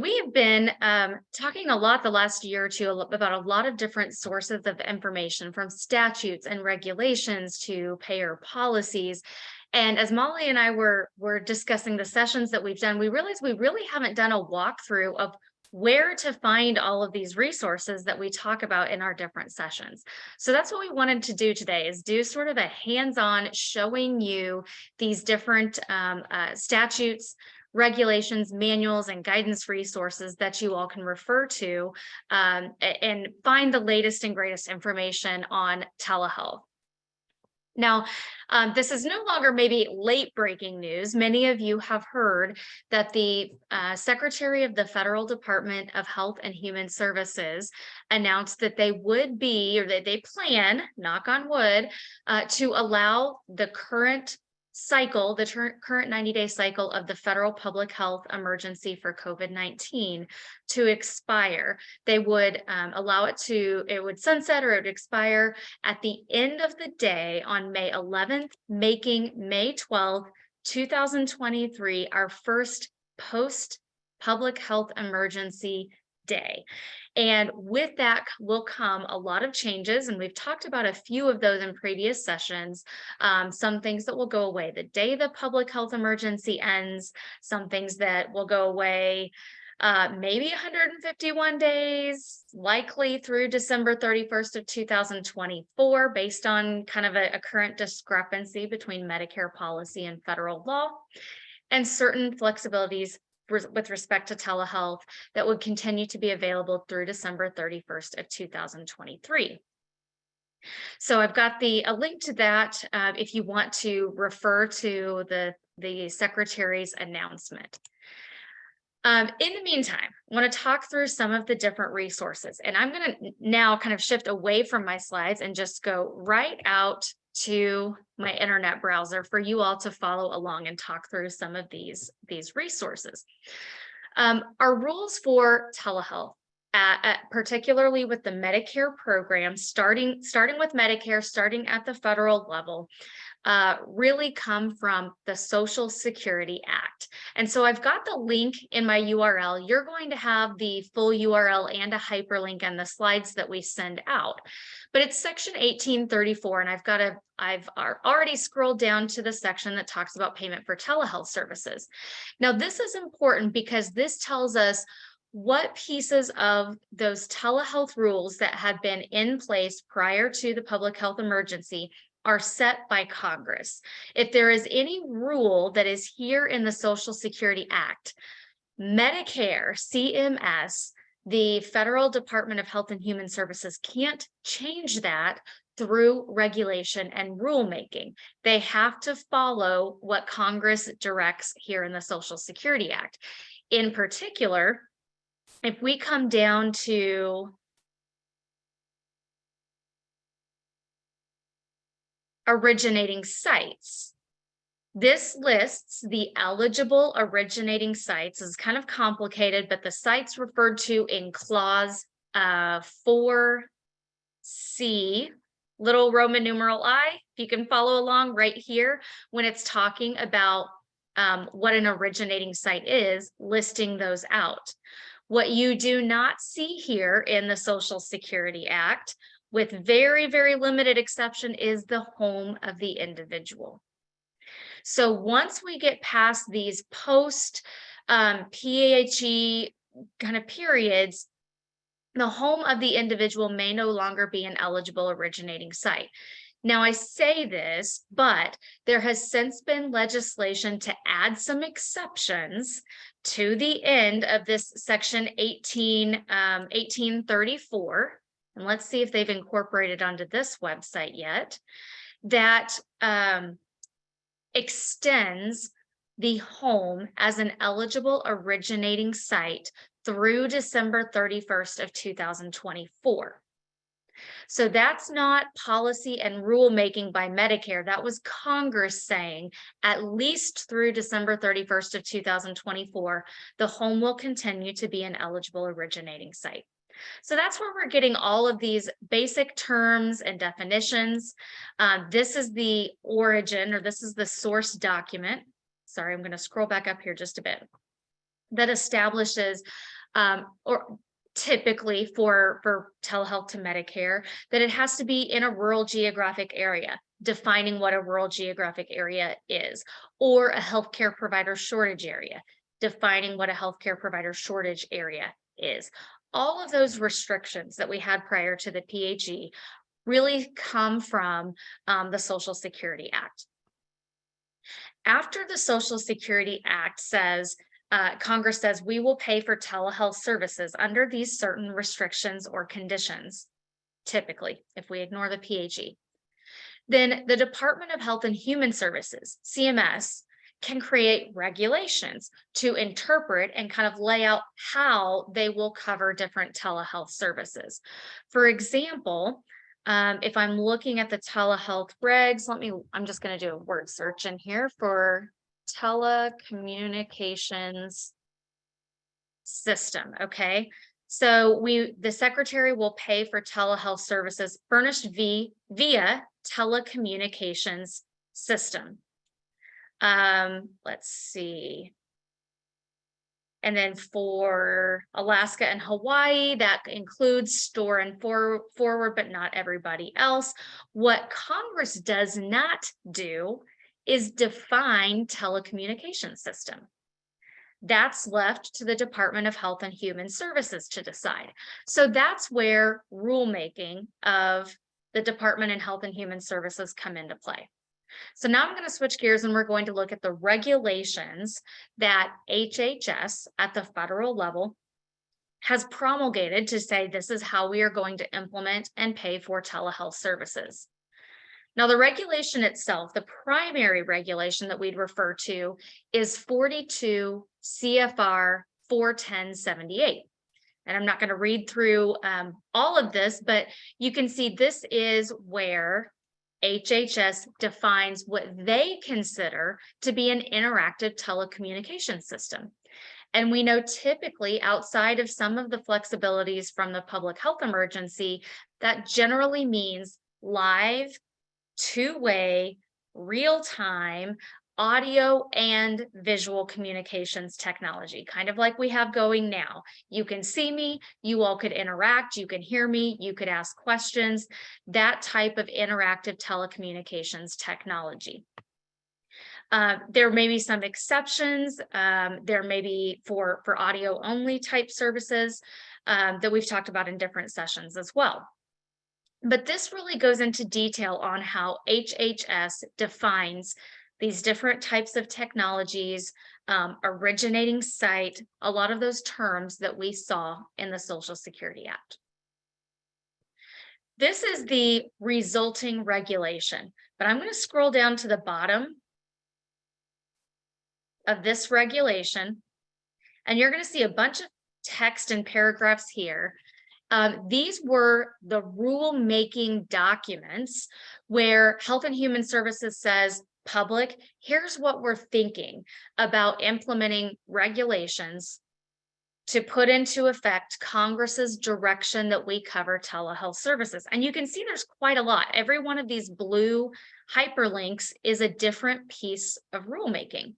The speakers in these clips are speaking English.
We've been talking a lot the last year or two about a lot of different sources of information, from statutes and regulations to payer policies. And as Molly and I were discussing the sessions that we've done, we realized we really haven't done a walkthrough of where to find all of these resources that we talk about in our different sessions. So that's what we wanted to do today, is do sort of a hands-on showing you these different statutes, regulations, manuals, and guidance resources that you all can refer to and find the latest and greatest information on telehealth. Now, this is no longer maybe late breaking news. Many of you have heard that the Secretary of the Federal Department of Health and Human Services announced that they would be, or that they plan, knock on wood, to allow the current cycle, the current 90-day cycle of the federal public health emergency for COVID-19 to expire. They would allow it would sunset, or it would expire at the end of the day on May 11th, making May 12th, 2023 our first post public health emergency day. And with that will come a lot of changes, and we've talked about a few of those in previous sessions. Some things that will go away the day the public health emergency ends, some things that will go away maybe 151 days, likely through December 31st of 2024, based on kind of a current discrepancy between Medicare policy and federal law, and certain flexibilities with respect to telehealth that would continue to be available through December 31st of 2023. So I've got a link to that if you want to refer to the Secretary's announcement. In the meantime, I want to talk through some of the different resources, and I'm going to now kind of shift away from my slides and just go right out to my internet browser for you all to follow along and talk through some of these resources. Our rules for telehealth, particularly with the Medicare program, starting with Medicare, starting at the federal level, really come from the Social Security Act. And so I've got the link in my URL. You're going to have the full URL and a hyperlink in the slides that we send out. But it's section 1834, and I've already scrolled down to the section that talks about payment for telehealth services. Now, this is important because this tells us what pieces of those telehealth rules that had been in place prior to the public health emergency are set by Congress. If there is any rule that is here in the Social Security Act, Medicare, CMS, the Federal Department of Health and Human Services can't change that through regulation and rulemaking. They have to follow what Congress directs here in the Social Security Act. In particular, if we come down to originating sites, this lists the eligible originating sites. Is kind of complicated, but the sites referred to in clause 4C, little Roman numeral I, if you can follow along right here, when it's talking about what an originating site is, listing those out. What you do not see here in the Social Security Act, with very, very limited exception, is the home of the individual. So once we get past these post PHE kind of periods, the home of the individual may no longer be an eligible originating site. Now, I say this, but there has since been legislation to add some exceptions to the end of this section 1834. And let's see if they've incorporated onto this website yet, that extends the home as an eligible originating site through December 31st of 2024. So that's not policy and rulemaking by Medicare. That was Congress saying at least through December 31st of 2024, the home will continue to be an eligible originating site. So that's where we're getting all of these basic terms and definitions. This is the origin, or this is the source document. Sorry, I'm going to scroll back up here just a bit. that establishes, or typically for telehealth to Medicare, that it has to be in a rural geographic area, defining what a rural geographic area is, or a healthcare provider shortage area, defining what a healthcare provider shortage area is. All of those restrictions that we had prior to the PHE really come from the Social Security Act. After the Social Security Act says, Congress says we will pay for telehealth services under these certain restrictions or conditions, typically, if we ignore the PHE, then the Department of Health and Human Services, CMS, can create regulations to interpret and kind of lay out how they will cover different telehealth services. For example, if I'm looking at the telehealth regs, I'm just going to do a word search in here for telecommunications system. Okay. So the secretary will pay for telehealth services furnished via telecommunications system. Let's see. And then for Alaska and Hawaii, that includes store and forward, but not everybody else. What Congress does not do is define telecommunications system. That's left to the Department of Health and Human Services to decide. So that's where rulemaking of the Department of Health and Human Services come into play. So now I'm going to switch gears and we're going to look at the regulations that HHS at the federal level has promulgated to say this is how we are going to implement and pay for telehealth services. Now, the regulation itself, the primary regulation that we'd refer to is 42 CFR 41078. And I'm not going to read through all of this, but you can see this is where HHS defines what they consider to be an interactive telecommunications system. And we know typically outside of some of the flexibilities from the public health emergency, that generally means live, two-way, real-time audio and visual communications technology, kind of like we have going now. You can see me, you all could interact, you can hear me, you could ask questions, that type of interactive telecommunications technology. There may be some exceptions. There may be for audio only type services that we've talked about in different sessions as well. But this really goes into detail on how HHS defines these different types of technologies, originating site, a lot of those terms that we saw in the Social Security Act. This is the resulting regulation, but I'm going to scroll down to the bottom of this regulation, and you're going to see a bunch of text and paragraphs here. These were the rule-making documents where Health and Human Services says, public, here's what we're thinking about implementing regulations to put into effect Congress's direction that we cover telehealth services. And you can see there's quite a lot. Every one of these blue hyperlinks is a different piece of rulemaking.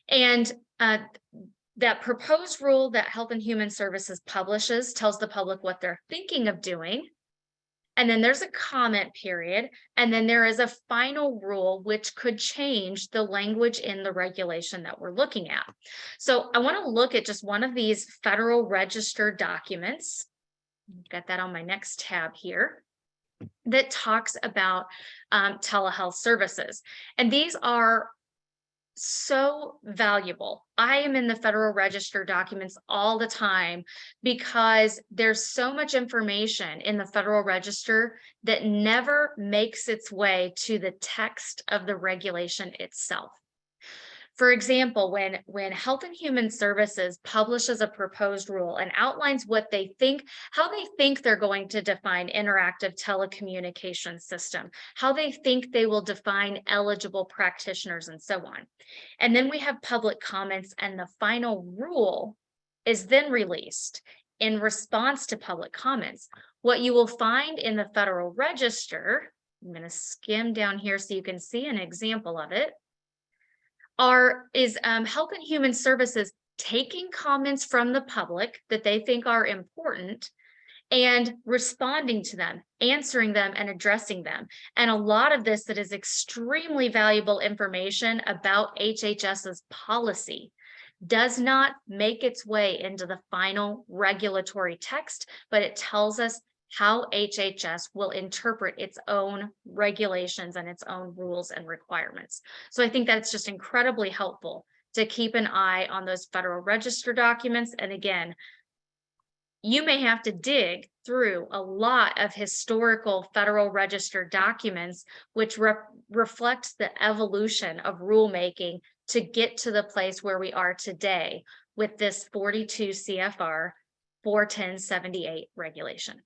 And that proposed rule that Health and Human Services publishes tells the public what they're thinking of doing. And then there's a comment period. And then there is a final rule, which could change the language in the regulation that we're looking at. So I want to look at just one of these Federal Register documents. I've got that on my next tab here, that talks about telehealth services. And these are so valuable. I am in the Federal Register documents all the time because there's so much information in the Federal Register that never makes its way to the text of the regulation itself. For example, when Health and Human Services publishes a proposed rule and outlines what they think, how they think they're going to define interactive telecommunications system, how they think they will define eligible practitioners, and so on. And then we have public comments, and the final rule is then released in response to public comments. What you will find in the Federal Register, I'm going to skim down here so you can see an example of it, is Health and Human Services taking comments from the public that they think are important and responding to them, answering them, and addressing them. And a lot of this that is extremely valuable information about HHS's policy does not make its way into the final regulatory text, but it tells us how HHS will interpret its own regulations and its own rules and requirements. So I think that's just incredibly helpful to keep an eye on those Federal Register documents. And again, you may have to dig through a lot of historical Federal Register documents, which reflects the evolution of rulemaking to get to the place where we are today with this 42 CFR 41078 regulation.